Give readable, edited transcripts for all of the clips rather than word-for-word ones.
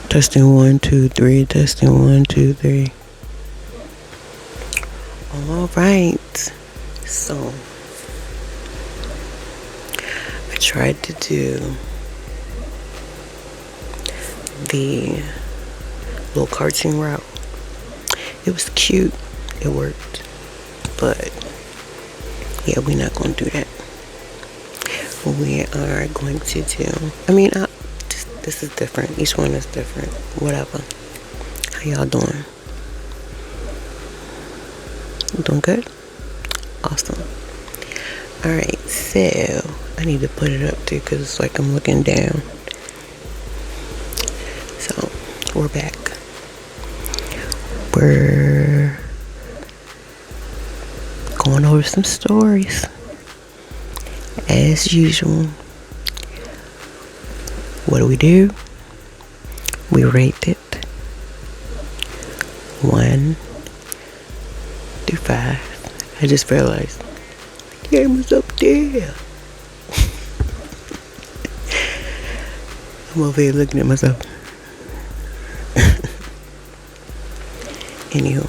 Testing 1, 2, 3. Testing 1, 2, 3. All right. So I tried to do the little cartoon route. It was cute. It worked. But yeah, we're not going to do that. We are going to do, this is different. Each one is different. Whatever. How y'all doing? Doing good? Awesome. Alright, so I need to put it up too because it's like I'm looking down. So, we're back. We're going over some stories. As usual. What do? We rate it 1 through 5. I just realized the camera's up there. I'm over here looking at myself. Anywho.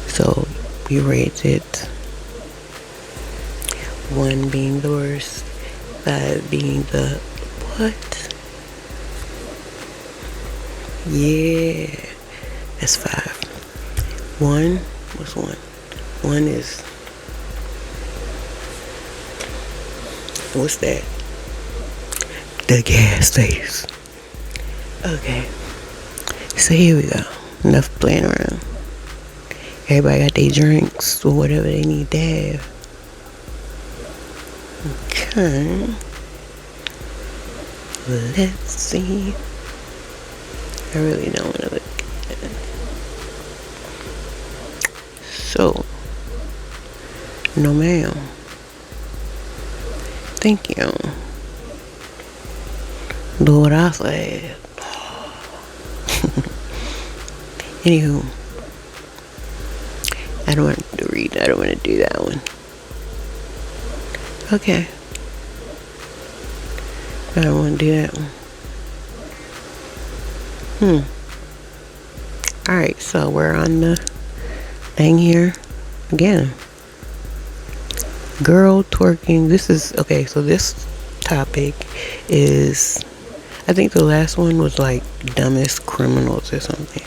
So we rated 1 being the worst. 5 being the what? Yeah, that's 5. 1, what's 1? 1 is, what's that? The gas station. Okay, so here we go. Enough playing around. Everybody got their drinks or whatever they need to have. Okay. Let's see. I really don't want to look at it. So, no ma'am. Thank you. Do what I said. Anywho, I don't want to read. I don't want to do that one. Okay. I don't want to do that one. Alright, so we're on the thing here again. Girl twerking. This is, okay, so this topic is, I think the last one was like dumbest criminals or something.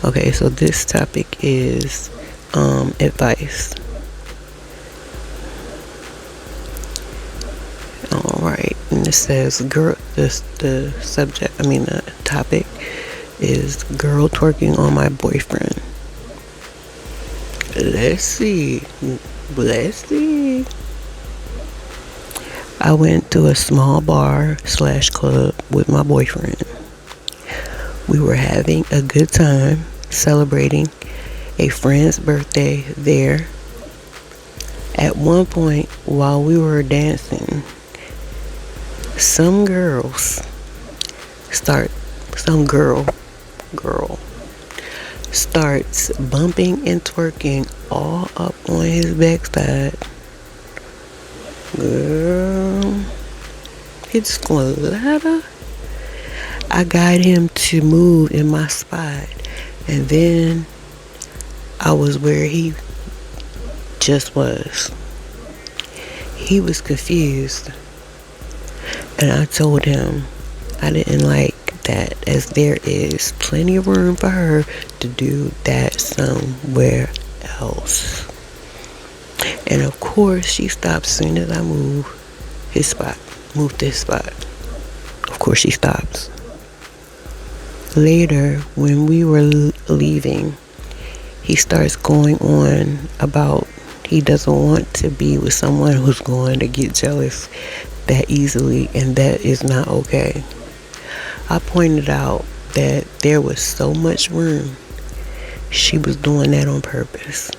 Okay, so this topic is advice. Alright, and it says the topic is girl twerking on my boyfriend. Let's see. I went to a small bar/club with my boyfriend. We were having a good time celebrating a friend's birthday there. At one point, while we were dancing, some girl starts bumping and twerking all up on his backside. Girl, it's gonna I got him to move in my spot, and then I was where he just was. He was confused, and I told him I didn't like that, as there is plenty of room for her to do that somewhere else. And of course she stopped as soon as I moved this spot. Of course she stops. Later, when we were leaving, he starts going on about he doesn't want to be with someone who's going to get jealous that easily, and that is not okay. I pointed out that there was so much room she was doing that on purpose.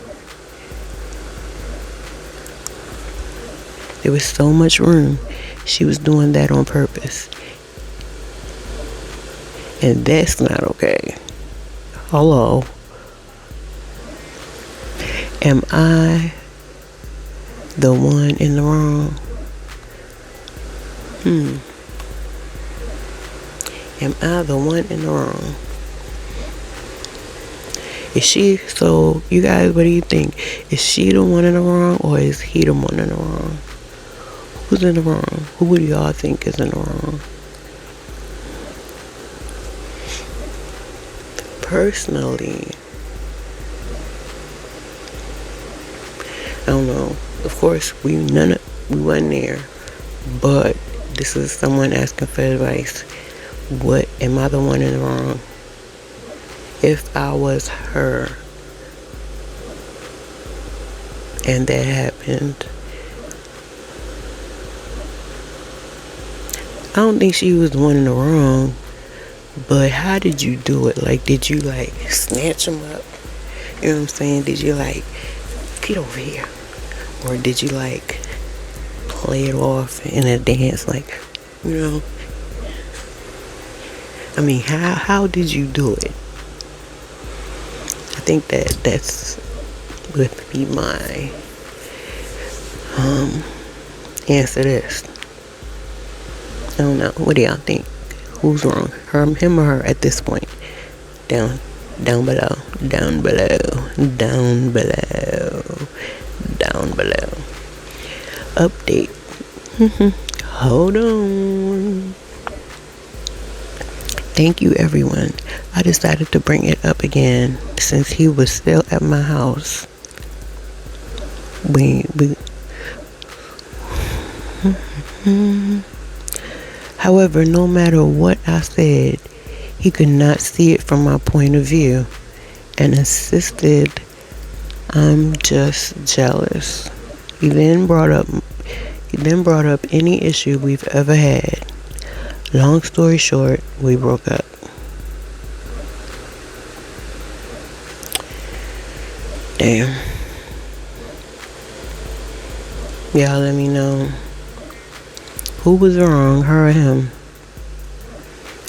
There was so much room. She was doing that on purpose. And that's not okay. Hello. Am I the one in the wrong? Am I the one in the wrong? Is she, so you guys, what do you think? Is she the one in the wrong, or is he the one in the wrong? Who's in the wrong? Who do y'all think is in the wrong? Personally, I don't know. Of course, we wasn't there, but this is someone asking for advice. What, am I the one in the wrong? If I was her and that happened, I don't think she was the one in the wrong, but how did you do it? Like, did you like snatch him up? You know what I'm saying? Did you like, get over here? Or did you like play it off in a dance, like, you know? I mean, how did you do it? I think that's would be my answer to this. I don't know. What do y'all think? Who's wrong? Him or her at this point? Down below. Update. Hold on. Thank you, everyone. I decided to bring it up again since he was still at my house. However, no matter what I said, he could not see it from my point of view and insisted I'm just jealous. He then brought up any issue we've ever had. Long story short, we broke up. Damn. Y'all let me know who was wrong, her or him.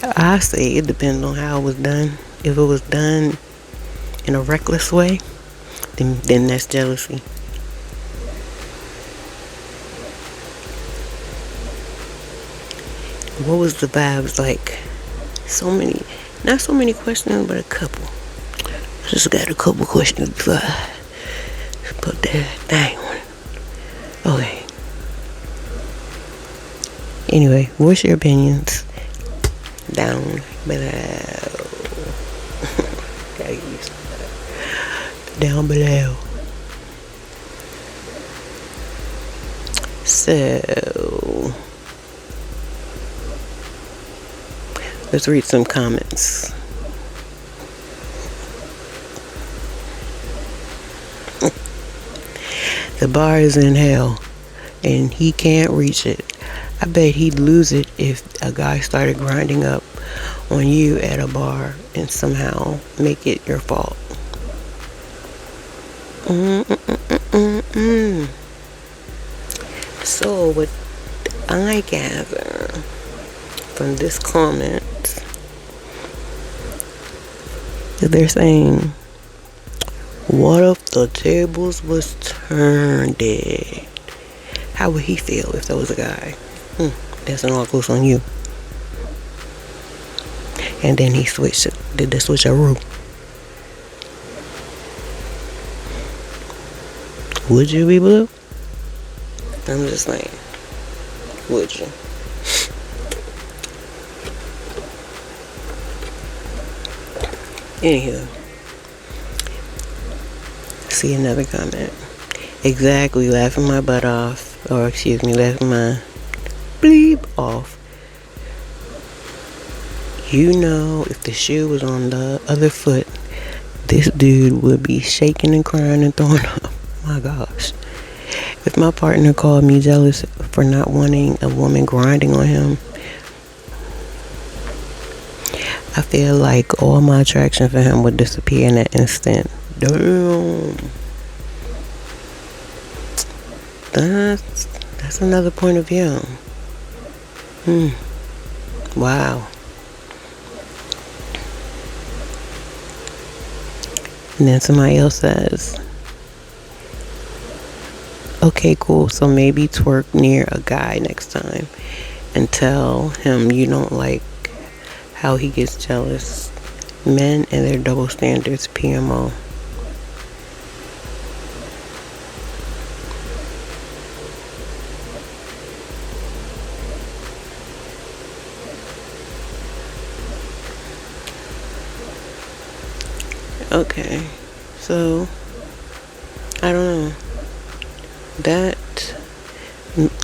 I say it depends on how it was done. If it was done in a reckless way, then that's jealousy. What was the vibes like? Not so many questions, but a couple. Just got a couple questions before I put that thing on. Okay. Anyway, what's your opinions? Down below. Down below. So, let's read some comments. The bar is in hell, and he can't reach it. I bet he'd lose it if a guy started grinding up on you at a bar and somehow make it your fault. So what I gather from this comment is they're saying, what if the tables was turned? How would he feel if there was a guy? That's an all goes on you. And then he switched it. Did the switcheroo? Would you be blue? I'm just saying. Would you? Anywho. See another comment. Exactly, laughing my butt off. Or excuse me, laughing my bleep off. You know, if the shoe was on the other foot, this dude would be shaking and crying and throwing up. My gosh. If my partner called me jealous for not wanting a woman grinding on him, I feel like all my attraction for him would disappear in that instant. Damn. That's another point of view. Wow. And then somebody else says, okay, cool, so maybe twerk near a guy next time and tell him you don't like how he gets jealous. Men and their double standards, PMO. Okay, so I don't know. That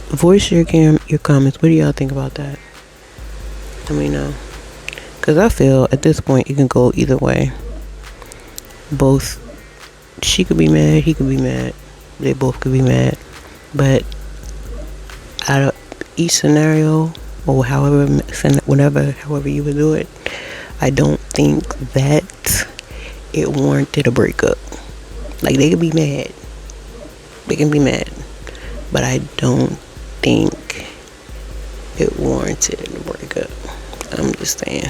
voice your comments. What do y'all think about that? Let me know. Cause I feel at this point it can go either way. Both, she could be mad, he could be mad. They both could be mad. But out of each scenario, or however you would do it, I don't think that it warranted a breakup. Like, they could be mad. They can be mad. But I don't think it warranted a breakup. I'm just saying.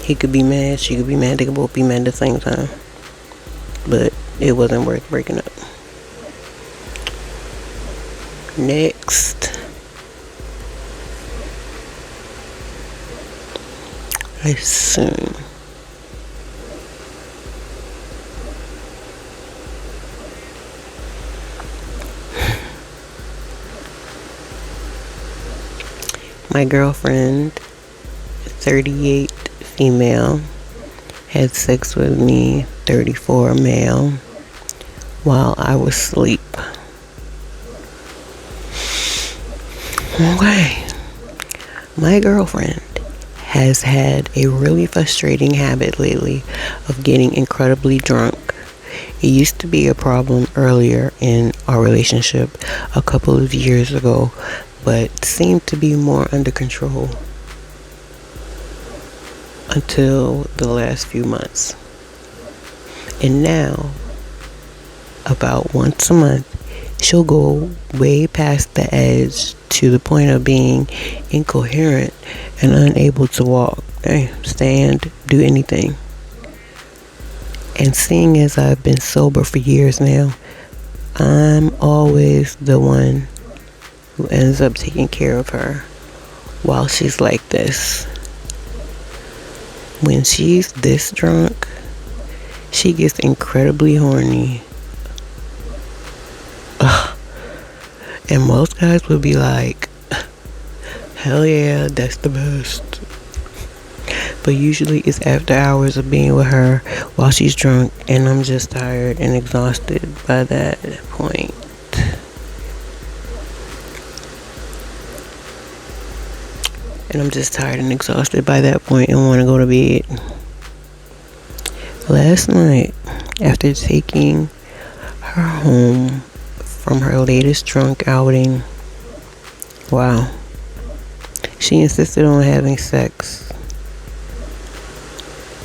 He could be mad, she could be mad, they could both be mad at the same time. But it wasn't worth breaking up. Next. I assume. My girlfriend, 38 female, had sex with me, 34 male, while I was asleep. Okay. My girlfriend has had a really frustrating habit lately of getting incredibly drunk. It used to be a problem earlier in our relationship a couple of years ago, but seemed to be more under control until the last few months. And now, about once a month, she'll go way past the edge to the point of being incoherent and unable to walk, stand, do anything. And seeing as I've been sober for years now, I'm always the one who ends up taking care of her while she's like this. When she's this drunk, she gets incredibly horny. Ugh. And most guys would be like, hell yeah, that's the best. But usually it's after hours of being with her while she's drunk, and I'm just tired and exhausted by that point. And I'm just tired and exhausted by that point and want to go to bed. Last night, after taking her home from her latest drunk outing, wow, she insisted on having sex.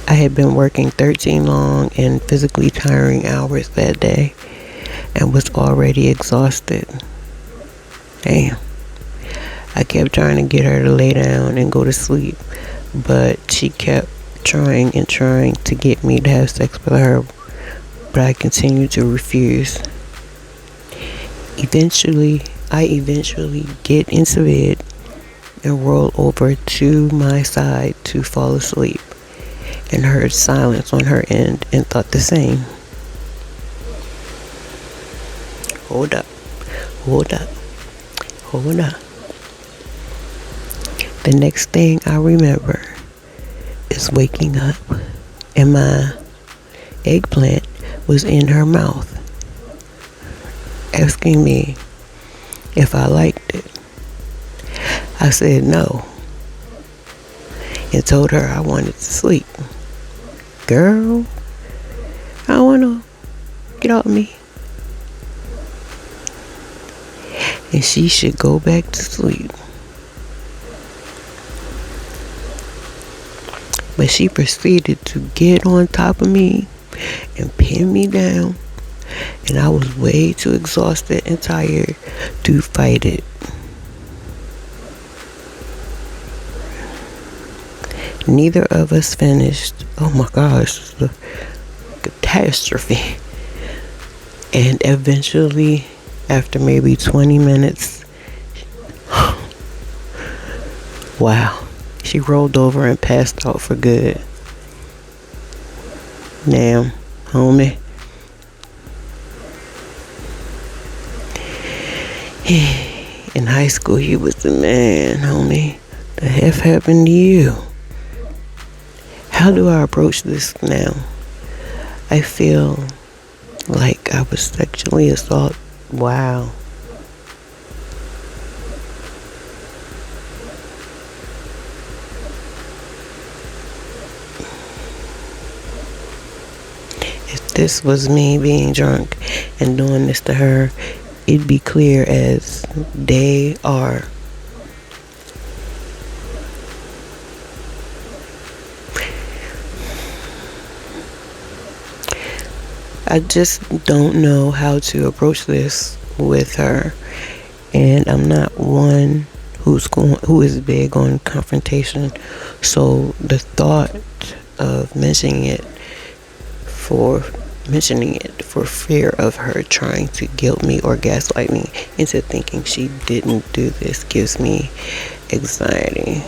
I had been working 13 long and physically tiring hours that day and was already exhausted. Damn. I kept trying to get her to lay down and go to sleep, but she kept trying to get me to have sex with her, but I continued to refuse. I eventually get into bed and roll over to my side to fall asleep, and heard silence on her end and thought the same. Hold up. The next thing I remember is waking up and my eggplant was in her mouth, asking me if I liked it. I said no and told her I wanted to sleep. Girl, I don't want to get off me. And she should go back to sleep. But she proceeded to get on top of me and pin me down. And I was way too exhausted and tired to fight it. Neither of us finished. Oh my gosh, the catastrophe. And eventually, after maybe 20 minutes, wow, she rolled over and passed out for good. Damn, homie. In high school, you was the man, homie. The F happened to you? How do I approach this now? I feel like I was sexually assaulted. Wow. If this was me being drunk and doing this to her, it'd be clear as day are. I just don't know how to approach this with her, and I'm not one who is big on confrontation. So the thought of mentioning it for fear of her trying to guilt me or gaslight me into thinking she didn't do this gives me anxiety.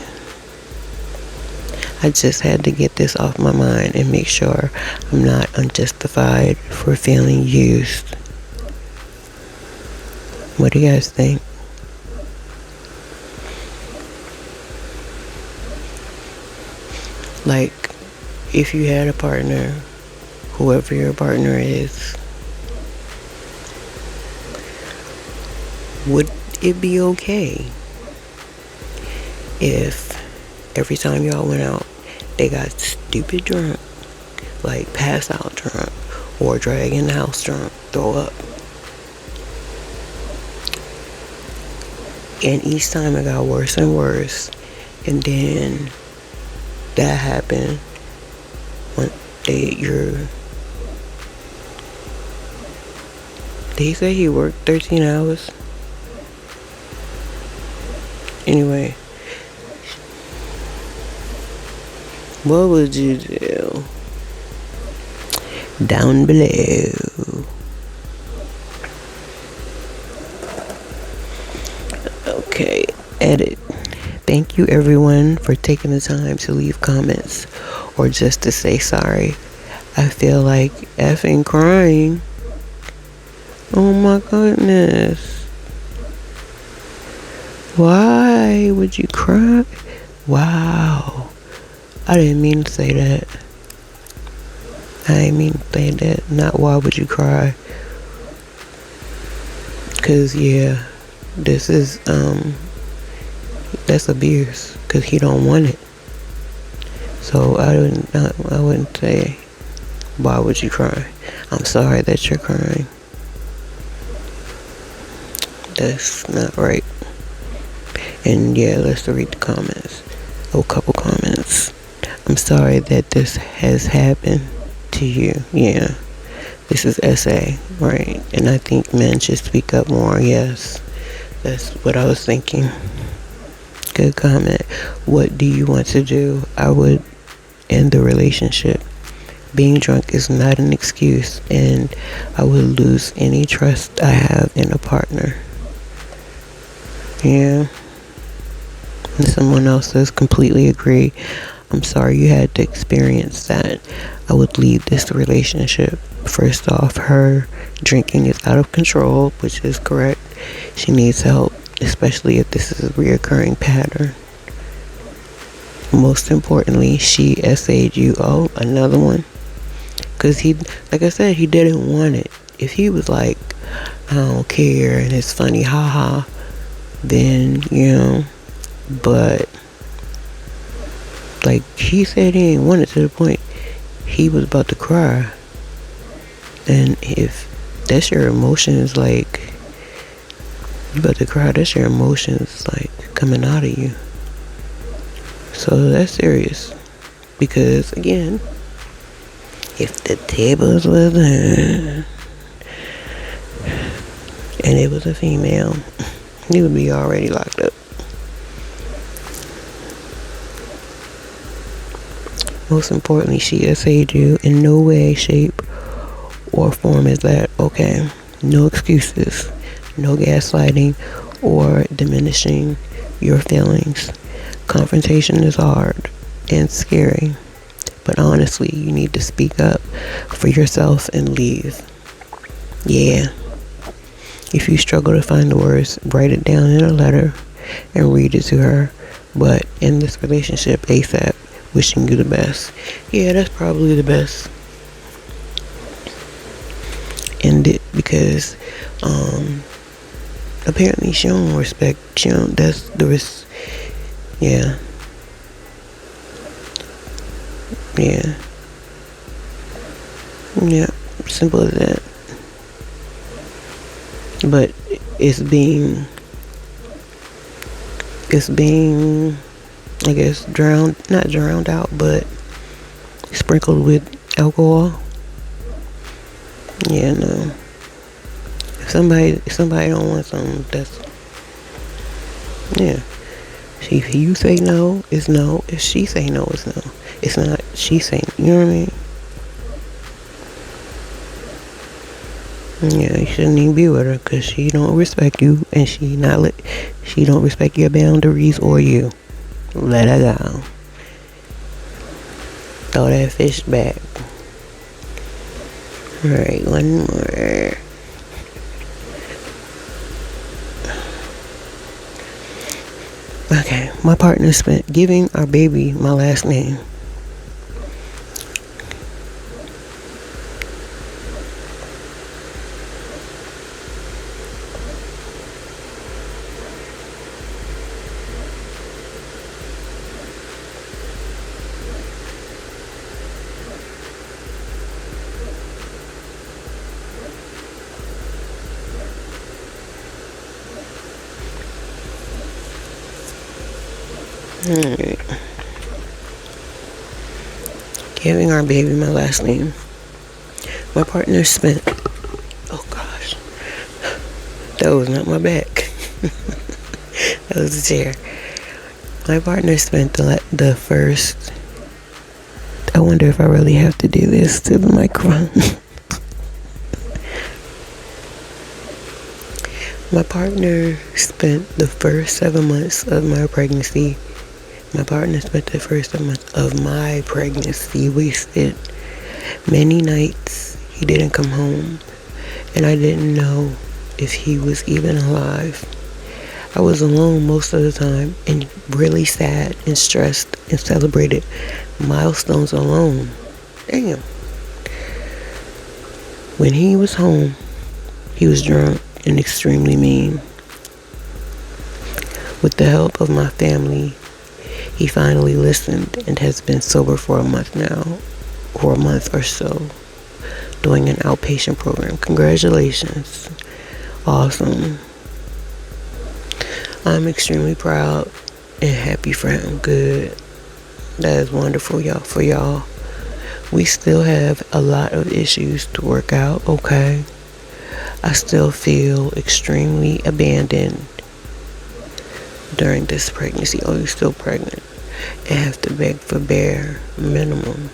I just had to get this off my mind and make sure I'm not unjustified for feeling used. What do you guys think? Like, if you had a partner, whoever your partner is, would it be okay if every time y'all went out, they got stupid drunk, like pass out drunk, or drag in the house drunk, throw up? And each time it got worse and worse. And then that happened when did he say he worked 13 hours? Anyway, what would you do? Down below. Okay, edit. Thank you everyone for taking the time to leave comments or just to say sorry. I feel like effing crying. Oh my goodness. Why would you cry? Wow. I didn't mean to say that. Not why would you cry? Cause yeah, this is that's abuse. Cause he don't want it. So I wouldn't say why would you cry. I'm sorry that you're crying. That's not right. And yeah, let's read the comments. A couple comments. I'm sorry that this has happened to you. Yeah. This is SA, right? And I think men should speak up more. Yes. That's what I was thinking. Good comment. What do you want to do? I would end the relationship. Being drunk is not an excuse, and I would lose any trust I have in a partner. Yeah. And someone else says, completely agree. I'm sorry you had to experience that. I would leave this relationship. First off, her drinking is out of control, which is correct. She needs help, especially if this is a reoccurring pattern. Most importantly, she SA'd you. Oh, another one. Because he, like I said, he didn't want it. If he was like, I don't care and it's funny, haha, then, you know, but like he said he didn't want it to the point he was about to cry. And if that's your emotions, like you about to cry, that's your emotions like coming out of you. So that's serious. Because, again, if the tables was turned and it was a female, he would be already locked up. Most importantly, she essayed you in no way, shape, or form is that okay. No excuses, no gaslighting or diminishing your feelings. Confrontation is hard and scary, but honestly, you need to speak up for yourself and leave. Yeah. If you struggle to find the words, write it down in a letter and read it to her. But in this relationship, ASAP, wishing you the best. Yeah, that's probably the best. End it because apparently she don't respect. That's the risk. Yeah. Yeah. Yeah. Simple as that. But it's being, I guess, not drowned out, but sprinkled with alcohol. Yeah, no. If somebody don't want something, that's, yeah. If you say no, it's no. If she say no, it's no. It's not she saying, you know what I mean? Yeah, you shouldn't even be with her because she don't respect you and she don't respect your boundaries or you. Let her go. Throw that fish back. Alright, one more. Okay, my partner spent giving our baby my last name. Alright. Giving our baby my last name. My partner spent, oh gosh, that was not my back. That was the chair. My partner spent the first, I wonder if I really have to do this to the microphone. My partner spent the first 7 months of my pregnancy. My partner spent the first 7 months of my pregnancy wasted. Many nights he didn't come home, and I didn't know if he was even alive. I was alone most of the time and really sad and stressed and celebrated milestones alone. Damn. When he was home, he was drunk and extremely mean. With the help of my family, he finally listened and has been sober for a month now, or a month or so, doing an outpatient program. Congratulations. Awesome. I'm extremely proud and happy for him. Good. That is wonderful, y'all. For y'all. We still have a lot of issues to work out, okay? I still feel extremely abandoned during this pregnancy. Oh, you're still pregnant. And have to beg for bare minimum.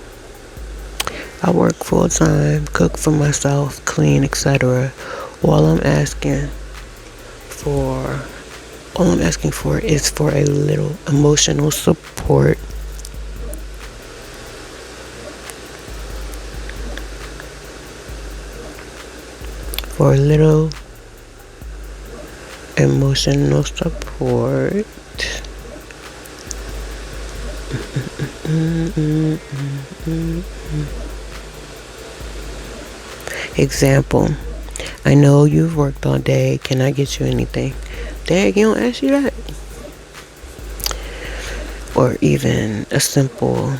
I work full time, cook for myself, clean, etc. All I'm asking for is for a little emotional support. For a little emotional support. Example, I know you've worked all day. Can I get you anything? Dang, you don't ask you that. Or even a simple,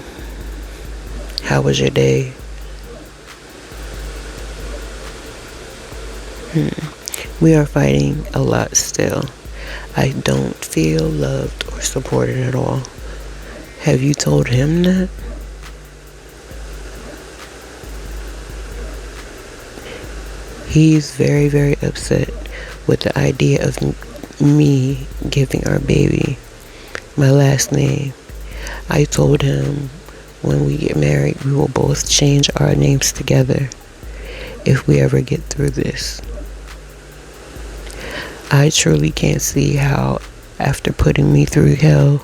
how was your day? We are fighting a lot still. I don't feel loved or supported at all. Have you told him that? He's very, very upset with the idea of me giving our baby my last name. I told him when we get married, we will both change our names together if we ever get through this. I truly can't see how, after putting me through hell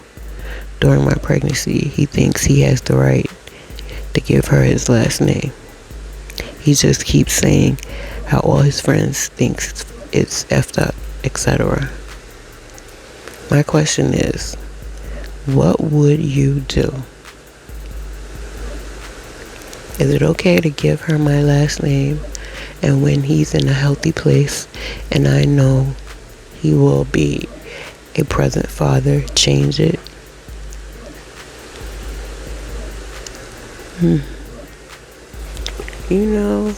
during my pregnancy, he thinks he has the right to give her his last name. He just keeps saying how all his friends think it's effed up, etc. My question is, what would you do? Is it okay to give her my last name, and when he's in a healthy place and I know he will be a present father, change it? You know,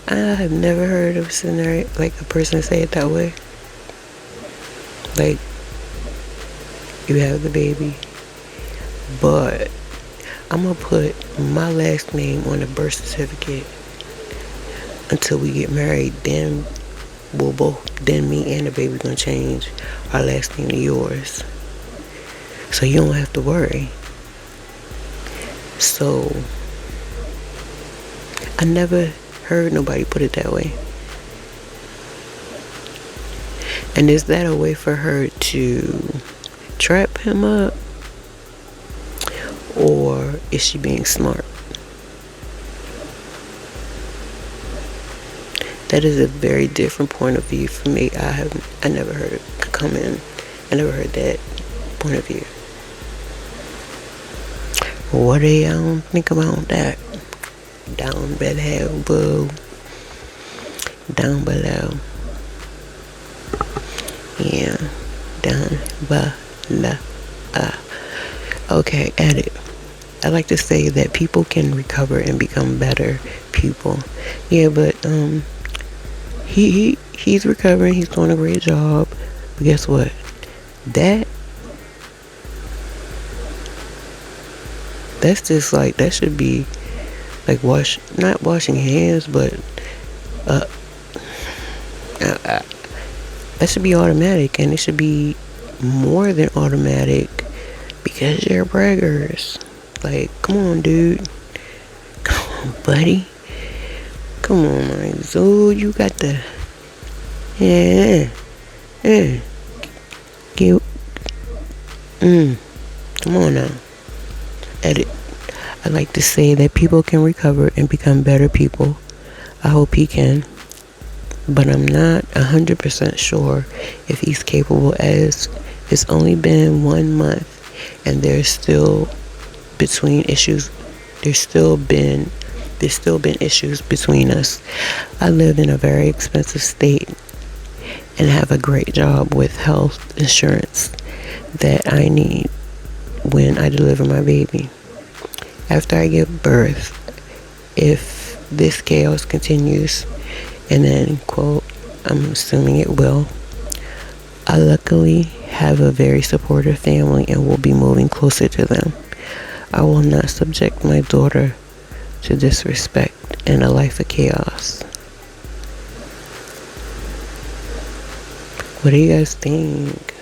I have never heard of a scenario like a person say it that way. Like, you have the baby, but I'm gonna put my last name on the birth certificate until we get married. Then me and the baby gonna change our last name to yours, so you don't have to worry. So I never heard nobody put it that way. And is that a way for her to trap him up, or is she being smart? That is a very different point of view for me. I never heard it come in. I never heard that point of view. What do y'all think about that? Down below. Down below. Yeah. Down below. Okay, edit. I like to say that people can recover and become better people. Yeah, but he's recovering. He's doing a great job. But guess what? That's just like, that should be like not washing hands, but that should be automatic, and it should be more than automatic because you're braggers. Like, come on, dude. Come on, buddy. Come on, my dude. You got the come on now. Edit. I like to say that people can recover and become better people. I hope he can, but I'm not 100% sure if he's capable, as it's only been 1 month and there's still been issues between us. I live in a very expensive state and have a great job with health insurance that I need when I deliver my baby. After I give birth, if this chaos continues, and then, quote, I'm assuming it will, I luckily have a very supportive family and will be moving closer to them. I will not subject my daughter to disrespect and a life of chaos. What do you guys think?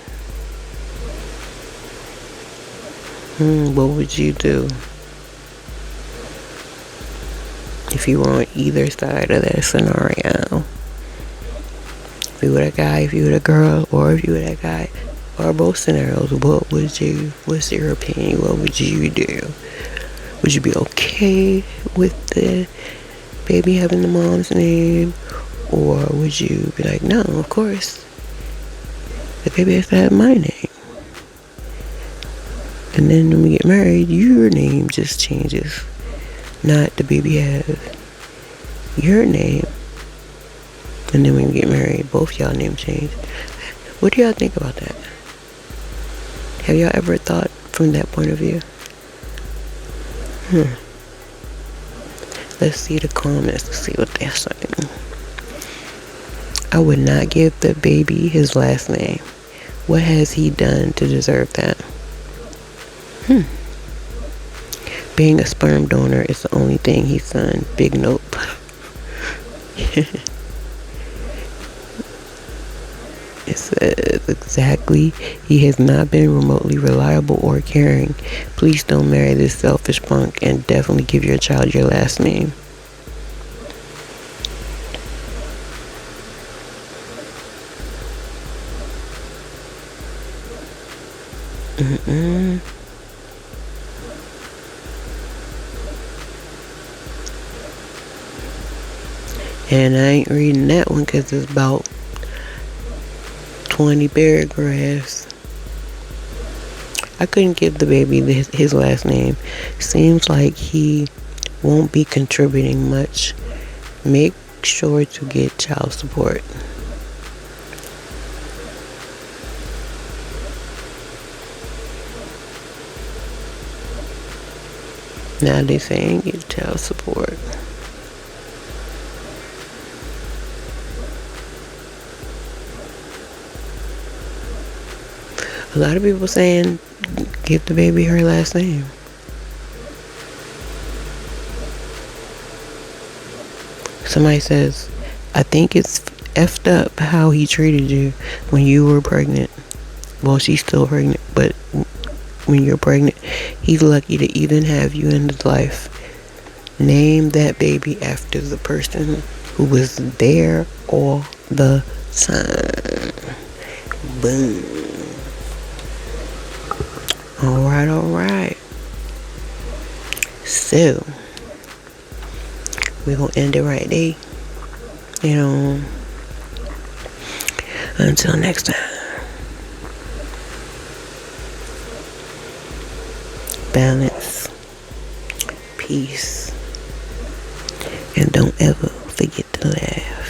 What would you do if you were on either side of that scenario? If you were a guy, if you were a girl, or if you were that guy, or both scenarios, what's your opinion? What would you do? Would you be okay with the baby having the mom's name? Or would you be like, no, of course, the baby has to have my name? And then when we get married, your name just changes. Not the baby have your name. And then when we get married, both y'all name change. What do y'all think about that? Have y'all ever thought from that point of view? Let's see the comments to see what they're saying. I would not give the baby his last name. What has he done to deserve that? Being a sperm donor is the only thing he's done. Big nope. It says exactly, he has not been remotely reliable or caring. Please don't marry this selfish punk, and definitely give your child your last name. Mm-mm. And I ain't reading that one because it's about 20 paragraphs. I couldn't give the baby his last name. Seems like he won't be contributing much. Make sure to get child support. Now they saying get child support. A lot of people saying give the baby her last name. Somebody says, I think it's effed up how he treated you when you were pregnant. Well, she's still pregnant, but when you're pregnant, he's lucky to even have you in his life. Name that baby after the person who was there all the time. Boom. Alright. So, we're gonna end it right there. Until next time. Balance. Peace. And don't ever forget to laugh.